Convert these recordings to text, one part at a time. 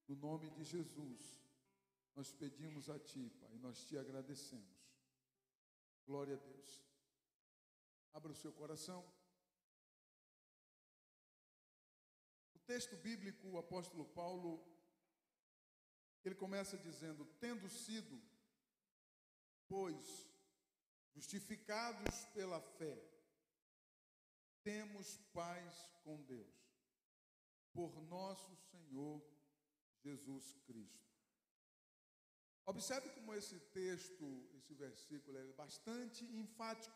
No nome de Jesus, nós pedimos a Ti, Pai, e nós Te agradecemos. Glória a Deus. Abra o seu coração. O texto bíblico, o apóstolo Paulo, ele começa dizendo: tendo sido, pois, justificados pela fé, temos paz com Deus, por nosso Senhor Jesus Cristo. Observe como esse texto, esse versículo é bastante enfático.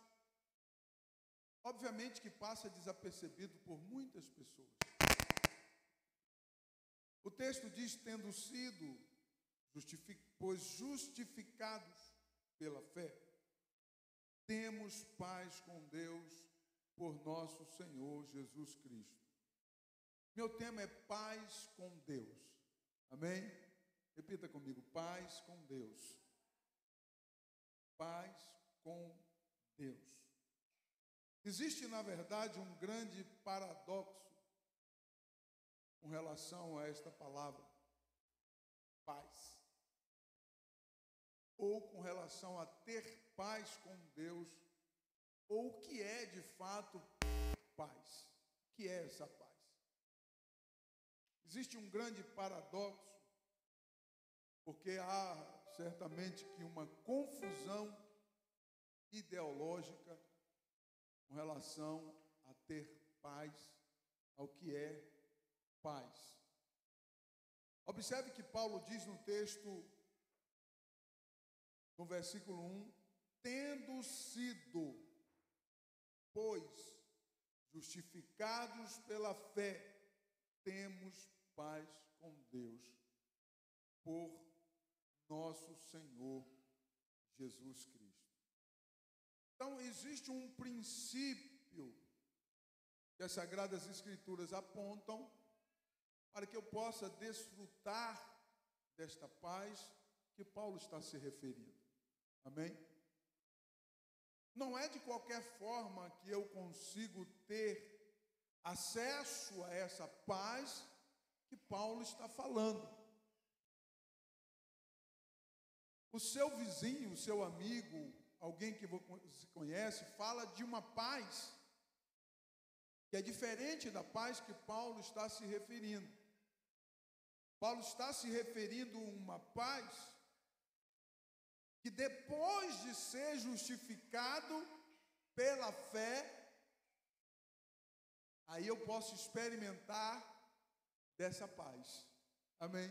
Obviamente que passa desapercebido por muitas pessoas. O texto diz: tendo sido, pois justificados pela fé, temos paz com Deus por nosso Senhor Jesus Cristo. Meu tema é paz com Deus. Amém? Repita comigo: paz com Deus. Paz com Deus. Existe, na verdade, um grande paradoxo com relação a esta palavra, paz, ou com relação a ter paz com Deus, ou o que é de fato paz. O que é essa paz? Existe um grande paradoxo, porque há certamente que uma confusão ideológica com relação a ter paz, ao que é paz. Observe que Paulo diz no texto, no versículo 1, tendo sido, pois, justificados pela fé, temos paz com Deus, por nosso Senhor Jesus Cristo. Então, existe um princípio que as Sagradas Escrituras apontam para que eu possa desfrutar desta paz que Paulo está se referindo. Amém? Não é de qualquer forma que eu consigo ter acesso a essa paz que Paulo está falando. O seu vizinho, o seu amigo, alguém que você conhece, fala de uma paz que é diferente da paz que Paulo está se referindo. Paulo está se referindo a uma paz que, depois de ser justificado pela fé, aí eu posso experimentar dessa paz. Amém?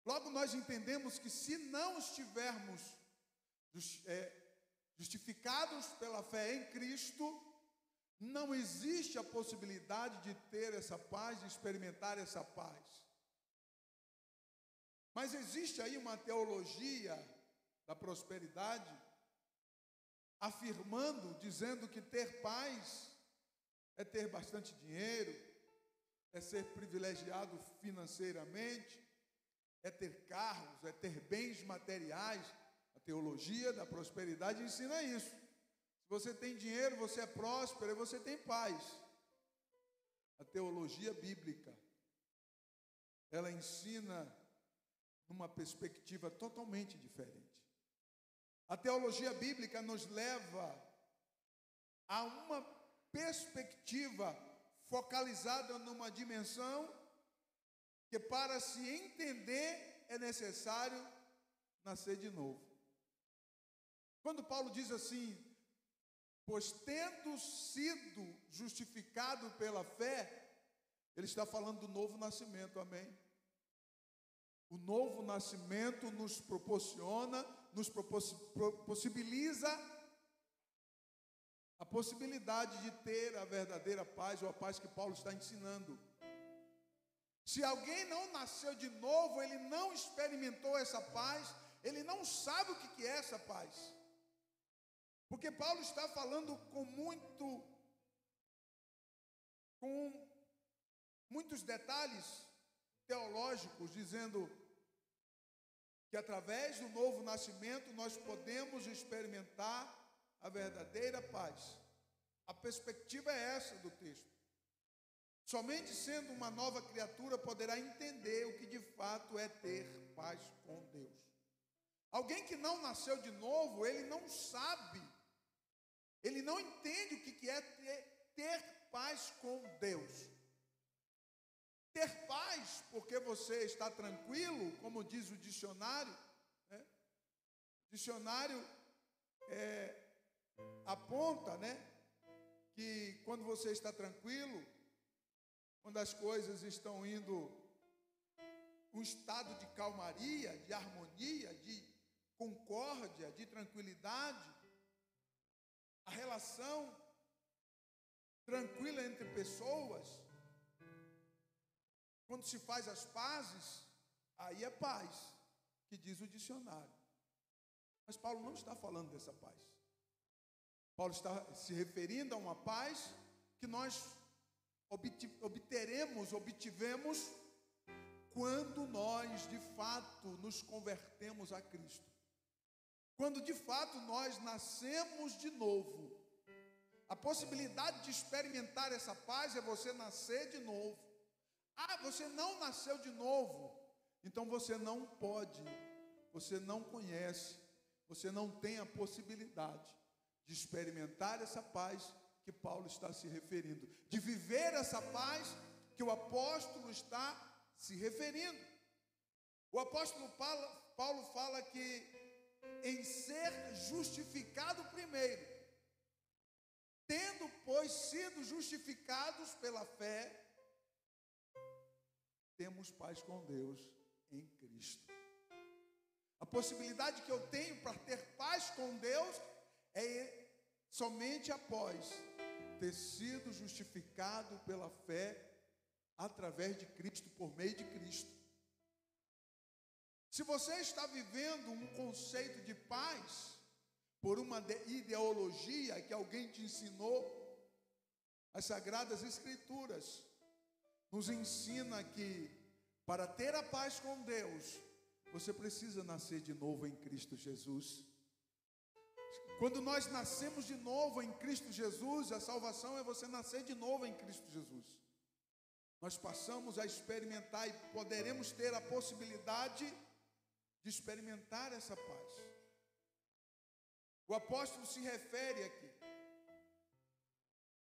Logo, nós entendemos que se não estivermos justificados pela fé em Cristo, não existe a possibilidade de ter essa paz, de experimentar essa paz. Mas existe aí uma teologia da prosperidade, afirmando, dizendo que ter paz é ter bastante dinheiro, é ser privilegiado financeiramente, é ter carros, é ter bens materiais. A teologia da prosperidade ensina isso. Se você tem dinheiro, você é próspero e você tem paz. A teologia bíblica, ela ensina numa perspectiva totalmente diferente. A teologia bíblica nos leva a uma perspectiva focalizada numa dimensão que, para se entender, é necessário nascer de novo. Quando Paulo diz assim: pois tendo sido justificado pela fé, ele está falando do novo nascimento, amém? O novo nascimento nos proporciona, possibiliza a possibilidade de ter a verdadeira paz, ou a paz que Paulo está ensinando. Se alguém não nasceu de novo, ele não experimentou essa paz, ele não sabe o que é essa paz. Porque Paulo está falando com muitos detalhes teológicos, dizendo que através do novo nascimento nós podemos experimentar a verdadeira paz. A perspectiva é essa do texto. Somente sendo uma nova criatura poderá entender o que de fato é ter paz com Deus. Alguém que não nasceu de novo, ele não sabe, ele não entende o que é ter paz com Deus. Ter paz porque você está tranquilo, como diz o dicionário, né? O dicionário aponta, né, que quando você está tranquilo, quando as coisas estão indo um estado de calmaria, de harmonia, de concórdia, de tranquilidade, a relação tranquila entre pessoas, quando se faz as pazes, aí é paz, que diz o dicionário. Mas Paulo não está falando dessa paz. Paulo está se referindo a uma paz que nós obtivemos quando nós de fato nos convertemos a Cristo. Quando de fato nós nascemos de novo. A possibilidade de experimentar essa paz é você nascer de novo. Ah, você não nasceu de novo, então você não pode, você não conhece, você não tem a possibilidade de experimentar essa paz que Paulo está se referindo, de viver essa paz que o apóstolo está se referindo. O apóstolo Paulo fala que em ser justificado primeiro, tendo, pois, sido justificados pela fé, temos paz com Deus em Cristo. A possibilidade que eu tenho para ter paz com Deus é somente após ter sido justificado pela fé através de Cristo, por meio de Cristo. Se você está vivendo um conceito de paz por uma ideologia que alguém te ensinou, as Sagradas Escrituras nos ensina que para ter a paz com Deus, você precisa nascer de novo em Cristo Jesus. Quando nós nascemos de novo em Cristo Jesus, a salvação é você nascer de novo em Cristo Jesus. Nós passamos a experimentar e poderemos ter a possibilidade de experimentar essa paz. O apóstolo se refere aqui,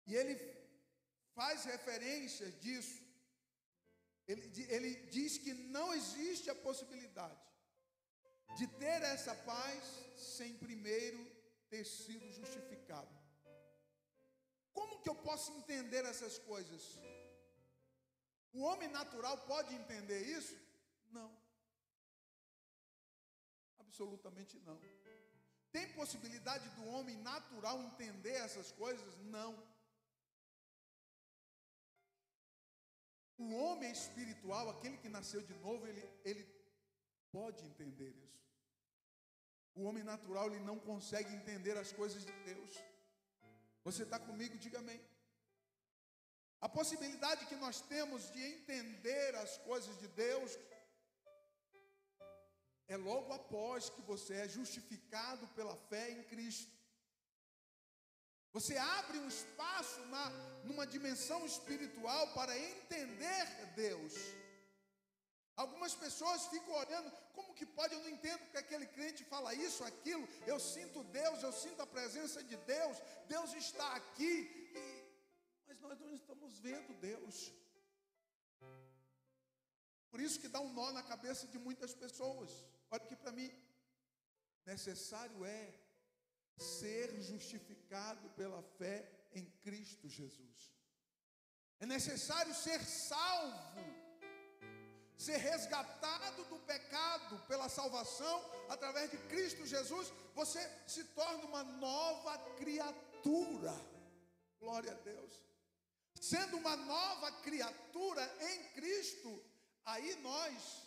e ele faz referência disso. Ele diz que não existe a possibilidade de ter essa paz sem primeiro ter sido justificado. Como que eu posso entender essas coisas? O homem natural pode entender isso? Não. Absolutamente não. Tem possibilidade do homem natural entender essas coisas? Não. O homem espiritual, aquele que nasceu de novo, ele pode entender isso. O homem natural, ele não consegue entender as coisas de Deus. Você está comigo? Diga amém. A possibilidade que nós temos de entender as coisas de Deus é logo após que você é justificado pela fé em Cristo. Você abre um espaço numa dimensão espiritual para entender Deus. Algumas pessoas ficam olhando, como que pode? Eu não entendo porque aquele crente fala isso, aquilo. Eu sinto Deus, eu sinto a presença de Deus. Deus está aqui, mas nós não estamos vendo Deus. Por isso que dá um nó na cabeça de muitas pessoas. Olha aqui para mim. Necessário é ser justificado pela fé em Cristo Jesus. É necessário ser salvo, ser resgatado do pecado pela salvação através de Cristo Jesus. Você se torna uma nova criatura. Glória a Deus. Sendo uma nova criatura em Cristo, aí nós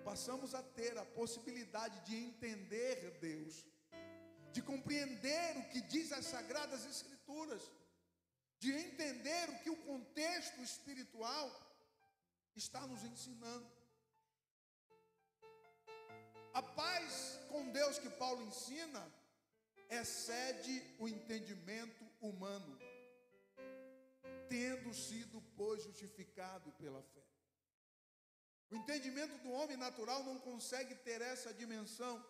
passamos a ter a possibilidade de entender Deus, de compreender o que diz as Sagradas Escrituras, de entender o que o contexto espiritual está nos ensinando. A paz com Deus que Paulo ensina excede o entendimento humano, tendo sido, pois, justificado pela fé. O entendimento do homem natural não consegue ter essa dimensão.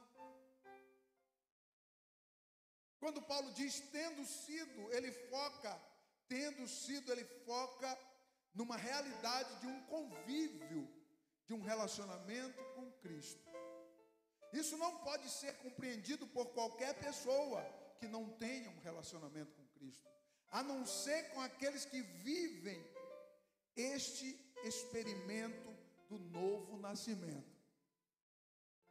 Quando Paulo diz tendo sido, ele foca numa realidade de um convívio, de um relacionamento com Cristo. Isso não pode ser compreendido por qualquer pessoa que não tenha um relacionamento com Cristo, a não ser com aqueles que vivem este experimento do novo nascimento.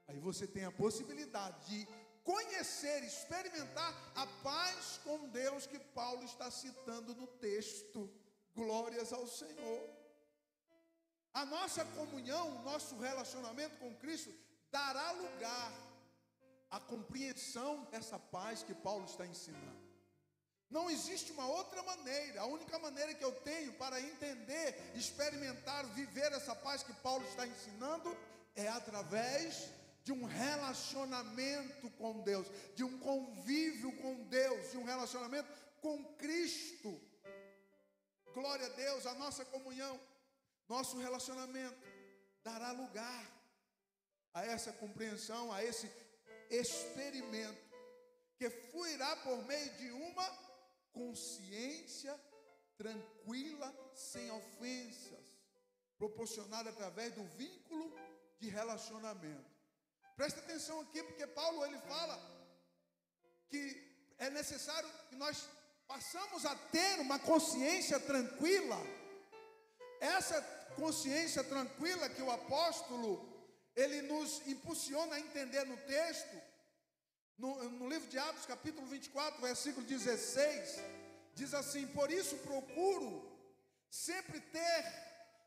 Aí você tem a possibilidade de conhecer, experimentar a paz com Deus que Paulo está citando no texto. Glórias ao Senhor. A nossa comunhão, o nosso relacionamento com Cristo dará lugar à compreensão dessa paz que Paulo está ensinando. Não existe uma outra maneira. A única maneira que eu tenho para entender, experimentar, viver essa paz que Paulo está ensinando é através de um relacionamento com Deus, de um convívio com Deus, de um relacionamento com Cristo. Glória a Deus, a nossa comunhão, nosso relacionamento dará lugar a essa compreensão, a esse experimento que fluirá por meio de uma consciência tranquila, sem ofensas, proporcionada através do vínculo de relacionamento. Presta atenção aqui, porque Paulo ele fala que é necessário que nós passamos a ter uma consciência tranquila. Essa consciência tranquila que o apóstolo ele nos impulsiona a entender no texto, no livro de Atos, capítulo 24, versículo 16, diz assim: por isso procuro sempre ter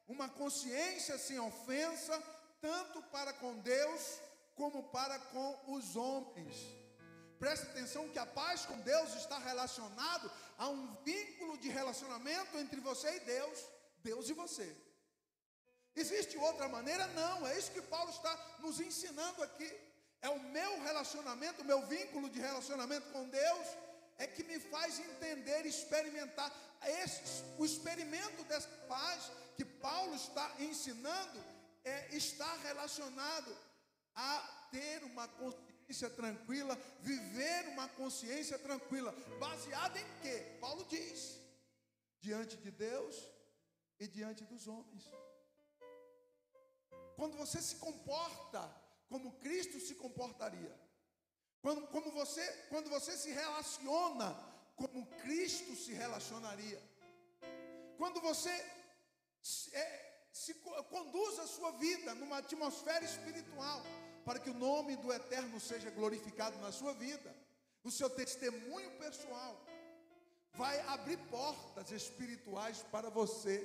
uma consciência sem ofensa, tanto para com Deus como para com os homens. Preste atenção que a paz com Deus está relacionado a um vínculo de relacionamento entre você e Deus, Deus e você. Existe outra maneira? Não, é isso que Paulo está nos ensinando aqui. É o meu relacionamento, o meu vínculo de relacionamento com Deus é que me faz entender, experimentar. O experimento dessa paz que Paulo está ensinando está relacionado a ter uma consciência tranquila, viver uma consciência tranquila, baseada em quê? Paulo diz, diante de Deus e diante dos homens. Quando você se comporta como Cristo se comportaria, quando você se relaciona como Cristo se relacionaria, quando você conduz a sua vida numa atmosfera espiritual, para que o nome do Eterno seja glorificado na sua vida, o seu testemunho pessoal vai abrir portas espirituais para você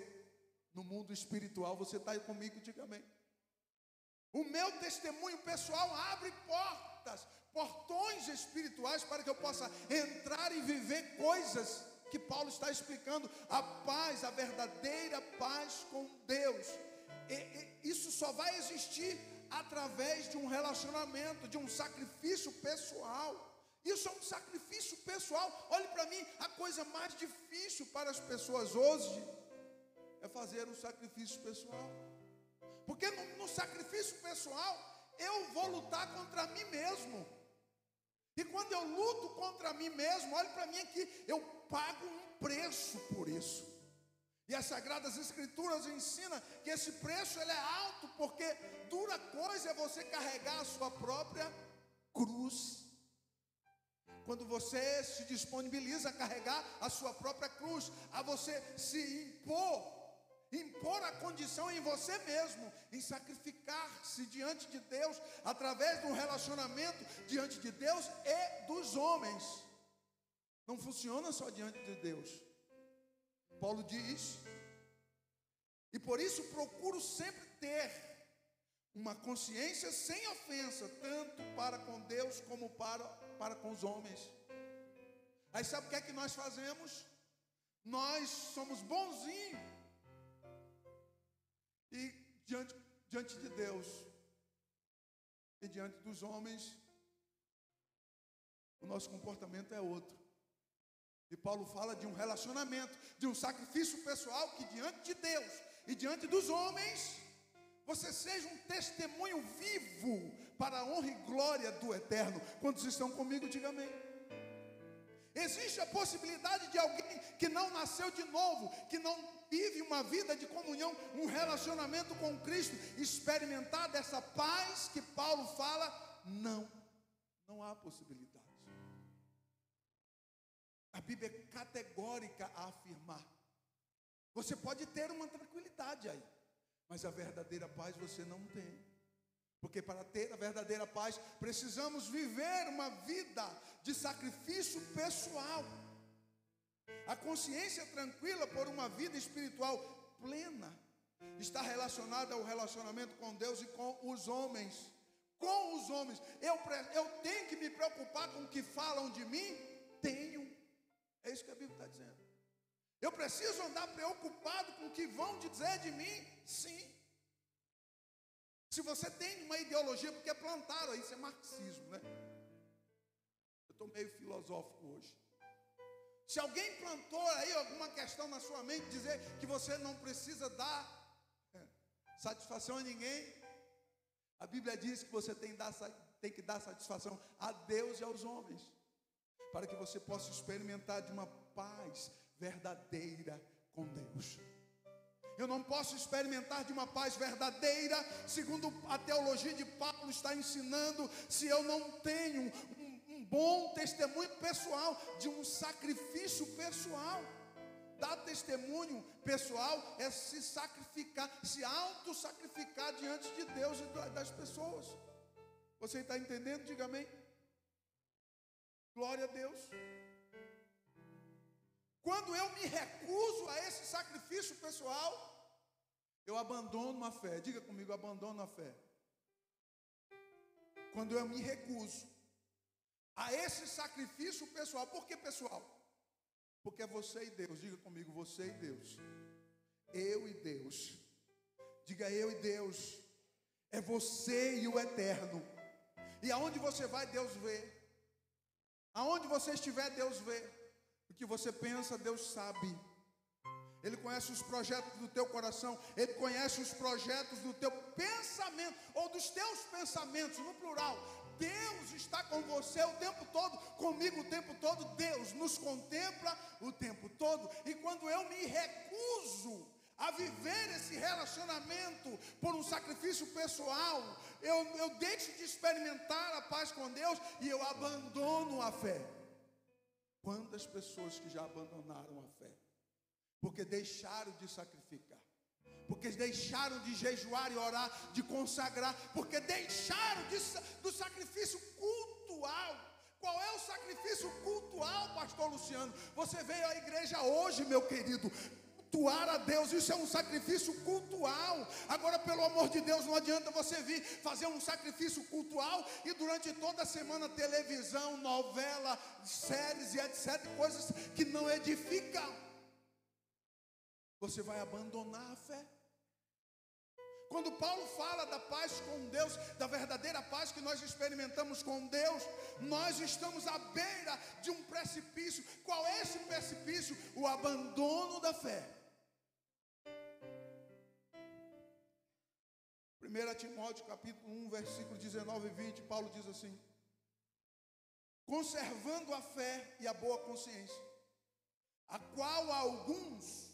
no mundo espiritual. Você está aí comigo? Diga amém. O meu testemunho pessoal abre portões espirituais para que eu possa entrar e viver coisas que Paulo está explicando, a paz, a verdadeira paz com Deus. Isso só vai existir através de um relacionamento, de um sacrifício pessoal. Isso é um sacrifício pessoal. Olhe para mim, a coisa mais difícil para as pessoas hoje é fazer um sacrifício pessoal. Porque no sacrifício pessoal, eu vou lutar contra mim mesmo. E quando eu luto contra mim mesmo, olhe para mim aqui, eu pago um preço por isso. E as Sagradas Escrituras ensinam que esse preço ele é alto, porque dura coisa é você carregar a sua própria cruz. Quando você se disponibiliza a carregar a sua própria cruz, a você se impor a condição em você mesmo, em sacrificar-se diante de Deus, através de um relacionamento diante de Deus e dos homens. Não funciona só diante de Deus. Paulo diz, e por isso procuro sempre ter uma consciência sem ofensa, tanto para com Deus como para com os homens. Aí sabe o que é que nós fazemos? Nós somos bonzinhos. E diante de Deus e diante dos homens, o nosso comportamento é outro. E Paulo fala de um relacionamento, de um sacrifício pessoal que diante de Deus e diante dos homens, você seja um testemunho vivo para a honra e glória do Eterno. Quantos estão comigo, diga amém. Existe a possibilidade de alguém que não nasceu de novo, que não vive uma vida de comunhão, um relacionamento com Cristo, experimentar dessa paz que Paulo fala? Não há possibilidade. A Bíblia é categórica a afirmar. Você pode ter uma tranquilidade aí, mas a verdadeira paz você não tem. Porque para ter a verdadeira paz, precisamos viver uma vida de sacrifício pessoal. A consciência tranquila por uma vida espiritual plena está relacionada ao relacionamento com Deus e com os homens. Com os homens. Eu tenho que me preocupar com o que falam de mim? Tenho. É isso que a Bíblia está dizendo. Eu preciso andar preocupado com o que vão dizer de mim? Sim. Se você tem uma ideologia, porque plantaram, isso é marxismo, né? Eu estou meio filosófico hoje. Se alguém plantou aí alguma questão na sua mente, dizer que você não precisa dar satisfação a ninguém, a Bíblia diz que você tem que dar satisfação a Deus e aos homens, para que você possa experimentar de uma paz verdadeira com Deus. Eu não posso experimentar de uma paz verdadeira, segundo a teologia de Paulo está ensinando, se eu não tenho um bom testemunho pessoal, de um sacrifício pessoal. Dar testemunho pessoal é se sacrificar, se auto-sacrificar diante de Deus e das pessoas. Você está entendendo? Diga amém. Glória a Deus. Quando eu me recuso a esse sacrifício pessoal, eu abandono a fé. Diga comigo, abandono a fé. Quando eu me recuso a esse sacrifício pessoal. Por que pessoal? Porque é você e Deus. Diga comigo, você e Deus. Eu e Deus. Diga eu e Deus. É você e o Eterno. E aonde você vai, Deus vê. Aonde você estiver, Deus vê. O que você pensa, Deus sabe. Ele conhece os projetos do teu coração. Ele conhece os projetos do teu pensamento, ou dos teus pensamentos, no plural. Deus está com você o tempo todo, comigo o tempo todo. Deus nos contempla o tempo todo. E quando eu me recuso a viver esse relacionamento por um sacrifício pessoal, eu deixo de experimentar a paz com Deus e eu abandono a fé. Quantas pessoas que já abandonaram a fé? Porque deixaram de sacrificar, porque deixaram de jejuar e orar, de consagrar, porque deixaram do sacrifício cultual. Qual é o sacrifício cultual, pastor Luciano? Você veio à igreja hoje, meu querido, cultuar a Deus, isso é um sacrifício cultual. Agora, pelo amor de Deus, não adianta você vir fazer um sacrifício cultual e durante toda a semana televisão, novela, séries e etc, coisas que não edificam. Você vai abandonar a fé. Quando Paulo fala da paz com Deus, da verdadeira paz que nós experimentamos com Deus, nós estamos à beira de um precipício. Qual é esse precipício? O abandono da fé. 1 Timóteo capítulo 1, versículo 19 e 20, Paulo diz assim: conservando a fé e a boa consciência, a qual alguns,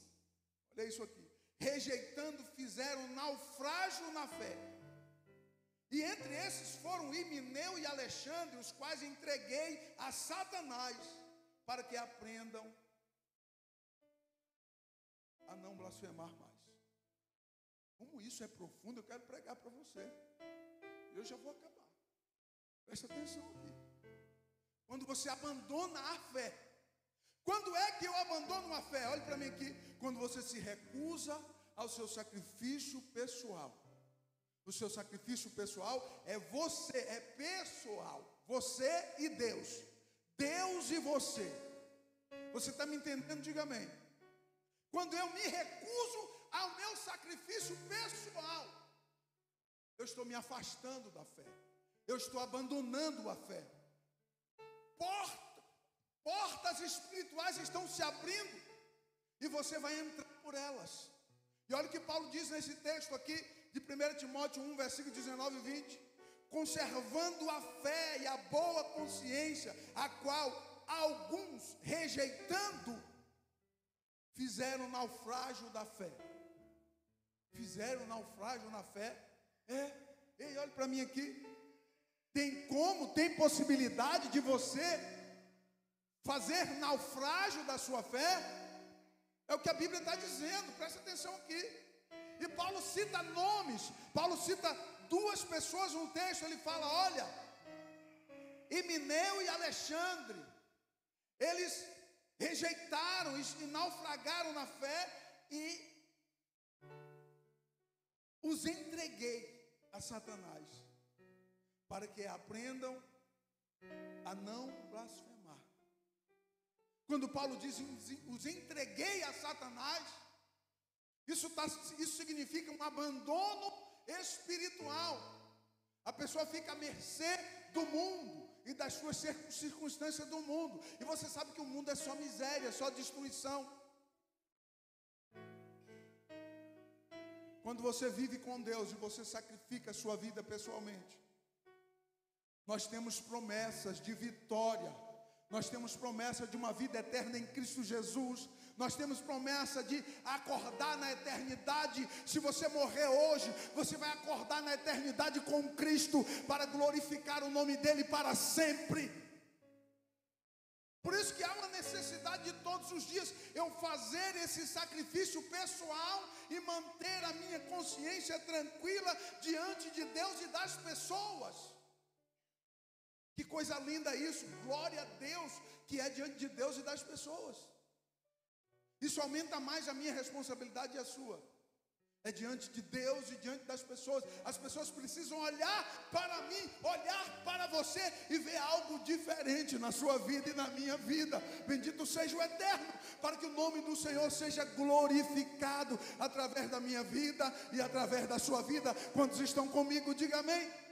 olha isso aqui, rejeitando, fizeram naufrágio na fé. E entre esses foram Himeneu e Alexandre, os quais entreguei a Satanás, para que aprendam a não blasfemar mais. Como isso é profundo, eu quero pregar para você. Eu já vou acabar. Presta atenção aqui. Quando você abandona a fé. Quando é que eu abandono a fé? Olhe para mim aqui. Quando você se recusa ao seu sacrifício pessoal. O seu sacrifício pessoal é você, é pessoal. Você e Deus. Deus e você. Você está me entendendo? Diga amém. Quando eu me recuso ao meu sacrifício pessoal, eu estou me afastando da fé. Eu estou abandonando a fé. Portas espirituais estão se abrindo e você vai entrar por elas. E olha o que Paulo diz nesse texto aqui, de 1 Timóteo 1, versículo 19 e 20. Conservando a fé e a boa consciência, a qual alguns, rejeitando, fizeram naufrágio da fé. Fizeram naufrágio na fé. Ei, olha para mim aqui. Tem possibilidade de você fazer naufrágio da sua fé? É o que a Bíblia está dizendo, presta atenção aqui. E Paulo cita nomes, Paulo cita duas pessoas no texto. Ele fala, olha, Himeneu e Alexandre, eles rejeitaram e naufragaram na fé, e os entreguei a Satanás, para que aprendam a não blasfemar. Quando Paulo diz, os entreguei a Satanás, isso significa um abandono espiritual. A pessoa fica à mercê do mundo e das suas circunstâncias do mundo. E você sabe que o mundo é só miséria, só destruição. Quando você vive com Deus e você sacrifica a sua vida pessoalmente, nós temos promessas de vitória. Nós temos promessa de uma vida eterna em Cristo Jesus. Nós temos promessa de acordar na eternidade. Se você morrer hoje, você vai acordar na eternidade com Cristo, para glorificar o nome dEle para sempre. Por isso que há uma necessidade de todos os dias eu fazer esse sacrifício pessoal e manter a minha consciência tranquila diante de Deus e das pessoas. Que coisa linda isso, glória a Deus, que é diante de Deus e das pessoas. Isso aumenta mais a minha responsabilidade e a sua. É diante de Deus e diante das pessoas. As pessoas precisam olhar para mim, olhar para você e ver algo diferente na sua vida e na minha vida. Bendito seja o Eterno, para que o nome do Senhor seja glorificado através da minha vida e através da sua vida. Quantos estão comigo, diga amém.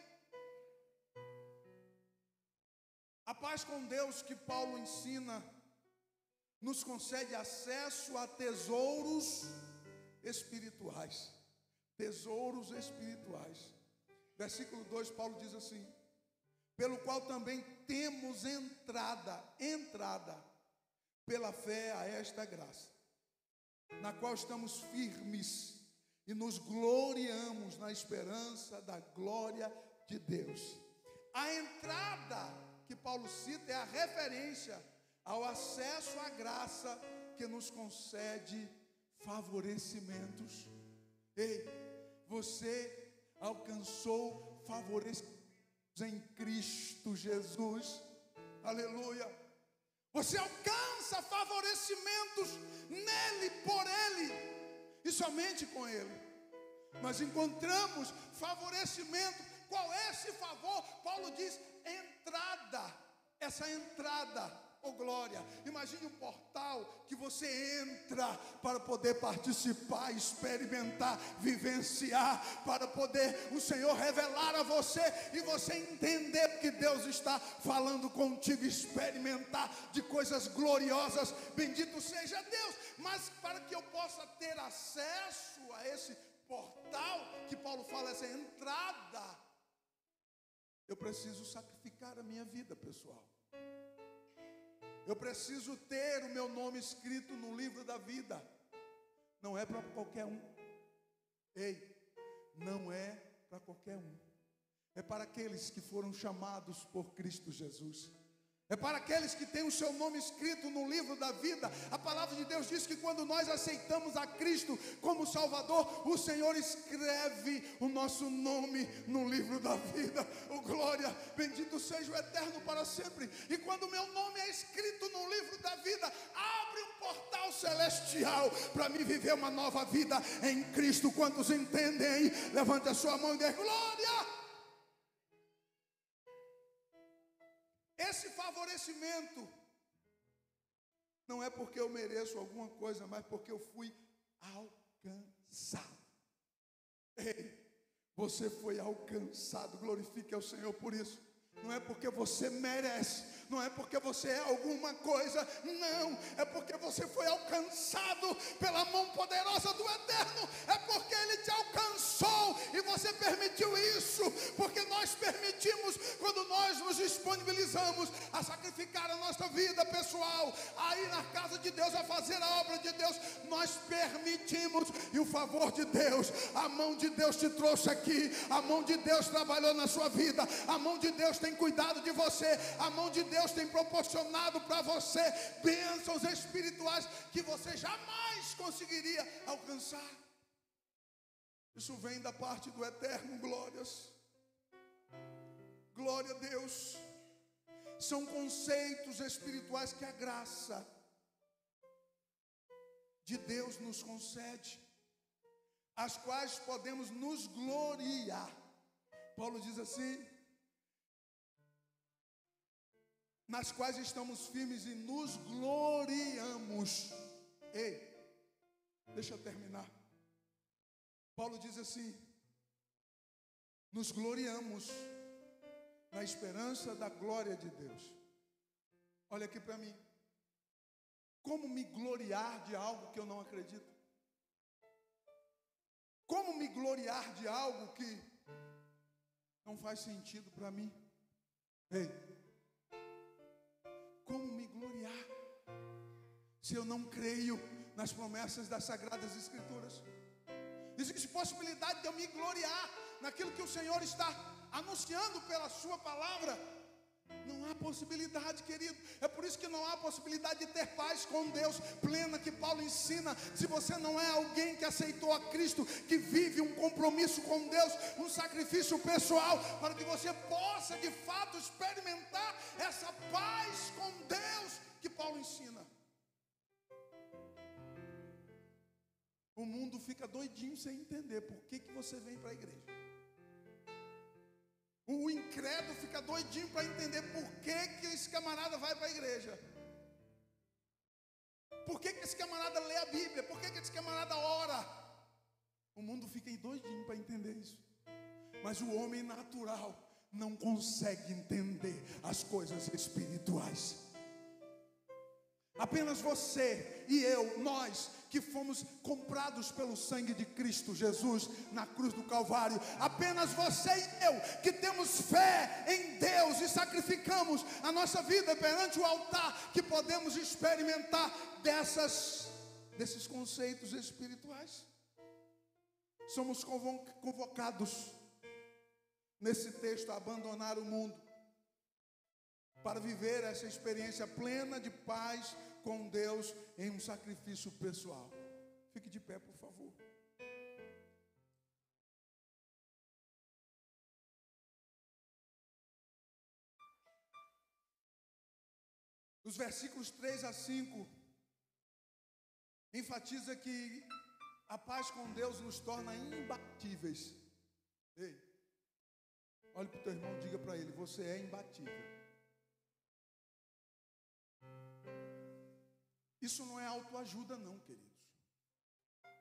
A paz com Deus que Paulo ensina nos concede acesso a tesouros espirituais. Tesouros espirituais. Versículo 2, Paulo diz assim: pelo qual também temos entrada pela fé a esta graça, na qual estamos firmes e nos gloriamos na esperança da glória de Deus. A entrada que Paulo cita é a referência ao acesso à graça que nos concede favorecimentos. Ei, você alcançou favorecimentos em Cristo Jesus. Aleluia. Você alcança favorecimentos nele, por ele e somente com ele. Nós encontramos favorecimento. Qual é esse favor? Paulo diz entrada. Essa entrada, glória. Imagine um portal que você entra para poder participar, experimentar, vivenciar, para poder o Senhor revelar a você e você entender que Deus está falando contigo, experimentar de coisas gloriosas. Bendito seja Deus. Mas para que eu possa ter acesso a esse portal que Paulo fala, essa entrada, eu preciso sacrificar a minha vida pessoal. Eu preciso ter o meu nome escrito no livro da vida. Não é para qualquer um. Ei, não é para qualquer um. É para aqueles que foram chamados por Cristo Jesus. É para aqueles que têm o seu nome escrito no livro da vida. A palavra de Deus diz que quando nós aceitamos a Cristo como Salvador, o Senhor escreve o nosso nome no livro da vida. Oh glória, bendito seja o Eterno para sempre. E quando o meu nome é escrito no livro da vida, abre um portal celestial para mim viver uma nova vida em Cristo. Quantos entendem? Levante a sua mão e diga glória. Esse favorecimento não é porque eu mereço alguma coisa, mas porque eu fui alcançado. Ei, você foi alcançado, glorifique ao Senhor por isso. Não é porque você merece, não é porque você é alguma coisa, não, é porque você foi alcançado pela mão poderosa do Eterno, é porque Ele te alcançou e você permitiu isso, porque nós permitimos, quando nós nos disponibilizamos a sacrificar a nossa vida pessoal, a ir na casa de Deus, a fazer a obra de Deus, nós permitimos, e o favor de Deus, a mão de Deus te trouxe aqui, a mão de Deus trabalhou na sua vida, a mão de Deus tem cuidado de você, a mão de Deus tem proporcionado para você bênçãos espirituais que você jamais conseguiria alcançar. Isso vem da parte do Eterno, glórias. Glória a Deus. São conceitos espirituais que a graça de Deus nos concede, as quais podemos nos gloriar. Paulo diz assim: nas quais estamos firmes e nos gloriamos. Ei, deixa eu terminar. Paulo diz assim: nos gloriamos na esperança da glória de Deus. Olha aqui para mim. Como me gloriar de algo que eu não acredito? Como me gloriar de algo que não faz sentido para mim? Ei, como me gloriar se eu não creio nas promessas das Sagradas Escrituras? Existe possibilidade de eu me gloriar naquilo que o Senhor está anunciando pela sua palavra? Não há possibilidade, querido. É por isso que não há possibilidade de ter paz com Deus plena, que Paulo ensina. Se você não é alguém que aceitou a Cristo, que vive um compromisso com Deus, um sacrifício pessoal, para que você possa de fato experimentar essa paz com Deus que Paulo ensina. O mundo fica doidinho sem entender por que você vem para a igreja. O incrédulo fica doidinho para entender por que esse camarada vai para a igreja. Por que esse camarada lê a Bíblia? Por que esse camarada ora? O mundo fica doidinho para entender isso. Mas o homem natural não consegue entender as coisas espirituais. Apenas você e eu, nós que fomos comprados pelo sangue de Cristo Jesus na cruz do Calvário, apenas você e eu que temos fé em Deus e sacrificamos a nossa vida perante o altar, que podemos experimentar desses conceitos espirituais. Somos convocados nesse texto a abandonar o mundo para viver essa experiência plena de paz com Deus em um sacrifício pessoal. Fique de pé, por favor. Os versículos 3 a 5 enfatiza que a paz com Deus nos torna imbatíveis. Ei, olhe para o teu irmão, diga para ele: você é imbatível. Isso não é autoajuda não, queridos.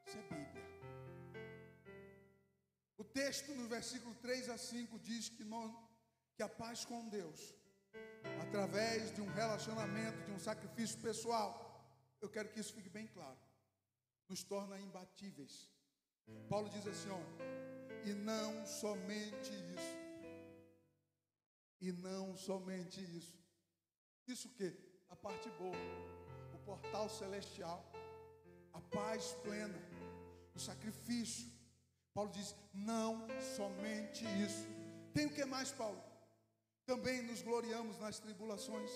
Isso é Bíblia. O texto no versículo 3 a 5 diz que a paz com Deus, através de um relacionamento, de um sacrifício pessoal, eu quero que isso fique bem claro, nos torna imbatíveis. Paulo diz assim, e não somente isso. E não somente isso. Isso o quê? A parte boa. Portal celestial, a paz plena, o sacrifício. Paulo diz, não somente isso. Tem o que mais, Paulo? Também nos gloriamos nas tribulações.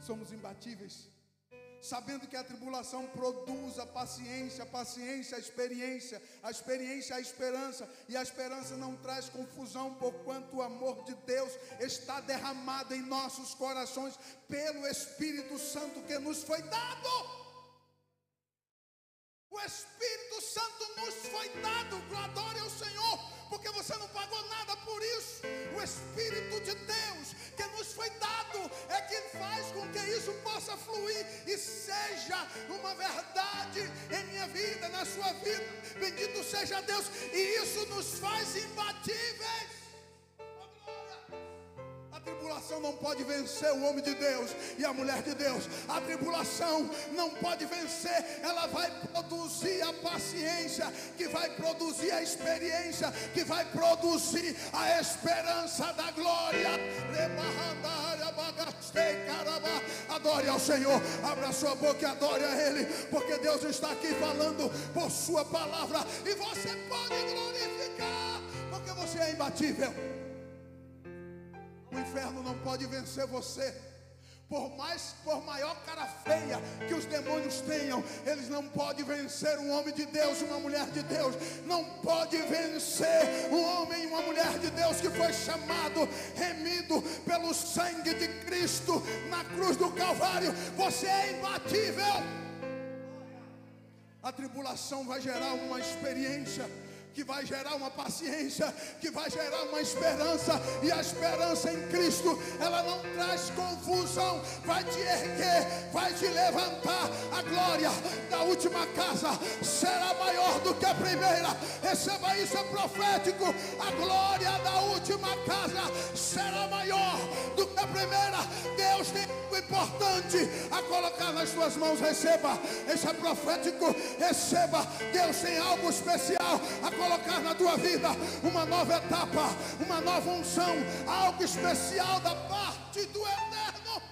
Somos imbatíveis, sabendo que a tribulação produz a paciência a experiência, a esperança, e a esperança não traz confusão, porquanto o amor de Deus está derramado em nossos corações pelo Espírito Santo que nos foi dado. O Espírito Santo nos foi dado, adore ao Senhor, porque você não pagou nada por isso. O Espírito de Deus que nos foi dado é que faz com que isso possa fluir e seja uma verdade em minha vida, na sua vida. Bendito seja Deus, e isso nos faz imbatíveis. A tribulação não pode vencer o homem de Deus e a mulher de Deus. A tribulação não pode vencer. Ela vai produzir a paciência, que vai produzir a experiência, que vai produzir a esperança da glória. Adore ao Senhor, abra sua boca e adore a Ele, porque Deus está aqui falando por sua palavra, e você pode glorificar, porque você é imbatível. O inferno não pode vencer você. Por maior cara feia que os demônios tenham, eles não podem vencer um homem de Deus, uma mulher de Deus. Não pode vencer um homem e uma mulher de Deus que foi chamado, remido pelo sangue de Cristo na cruz do Calvário. Você é imbatível. A tribulação vai gerar uma experiência, que vai gerar uma paciência, que vai gerar uma esperança, e a esperança em Cristo, ela não traz confusão, vai te erguer, vai te levantar. A glória da última casa será maior do que a primeira. Receba isso, é profético. A glória da última casa será maior do que a primeira. Deus tem algo importante a colocar nas suas mãos. Receba, isso é profético. Receba, Deus tem algo especial a colocar na tua vida, uma nova etapa, uma nova unção, algo especial da parte do Eterno.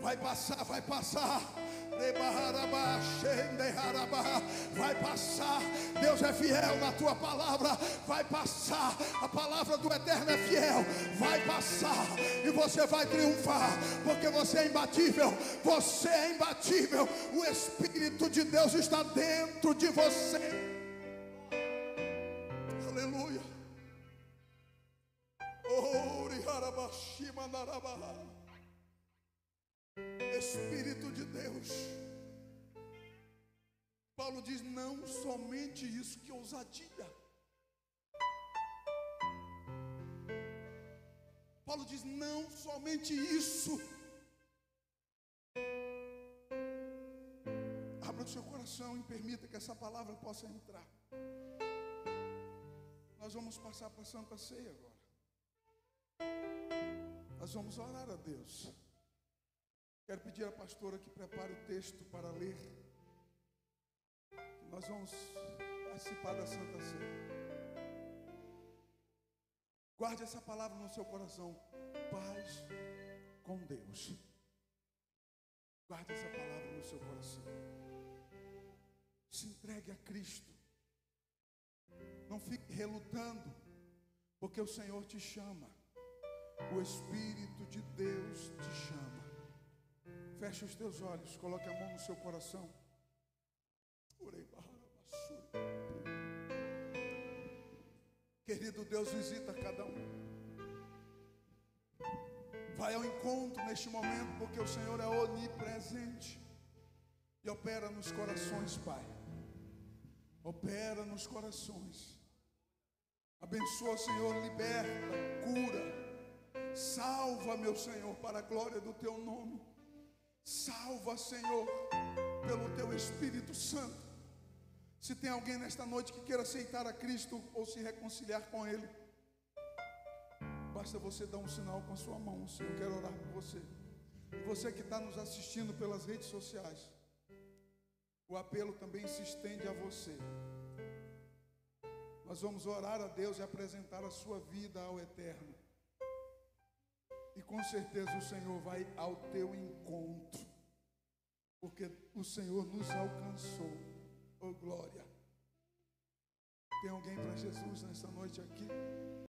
Vai passar, vai passar. Vai passar. Deus é fiel na tua palavra. Vai passar. A palavra do Eterno é fiel. Vai passar e você vai triunfar, porque você é imbatível. Você é imbatível. O Espírito de Deus está dentro de você. Aleluia. Espírito de Deus. Paulo diz: não somente isso, que ousadia. Paulo diz: não somente isso. Abra o seu coração e permita que essa palavra possa entrar. Nós vamos passar para a Santa Ceia agora. Nós vamos orar a Deus. Quero pedir à pastora que prepare o texto para ler. Nós vamos participar da Santa Ceia. Guarde essa palavra no seu coração. Paz com Deus. Guarde essa palavra no seu coração. Se entregue a Cristo. Não fique relutando, porque o Senhor te chama. O Espírito de Deus te chama. Feche os teus olhos, coloque a mão no seu coração. Querido Deus, visita cada um. Vai ao encontro neste momento, porque o Senhor é onipresente e opera nos corações, Pai. Opera nos corações. Abençoa, Senhor, liberta, cura, salva, meu Senhor, para a glória do teu nome. Salva, Senhor, pelo teu Espírito Santo. Se tem alguém nesta noite que queira aceitar a Cristo ou se reconciliar com Ele, basta você dar um sinal com a sua mão. O Senhor quer orar por você. E você que está nos assistindo pelas redes sociais, o apelo também se estende a você. Nós vamos orar a Deus e apresentar a sua vida ao Eterno. E com certeza o Senhor vai ao teu encontro, porque o Senhor nos alcançou. Oh glória. Tem alguém para Jesus nessa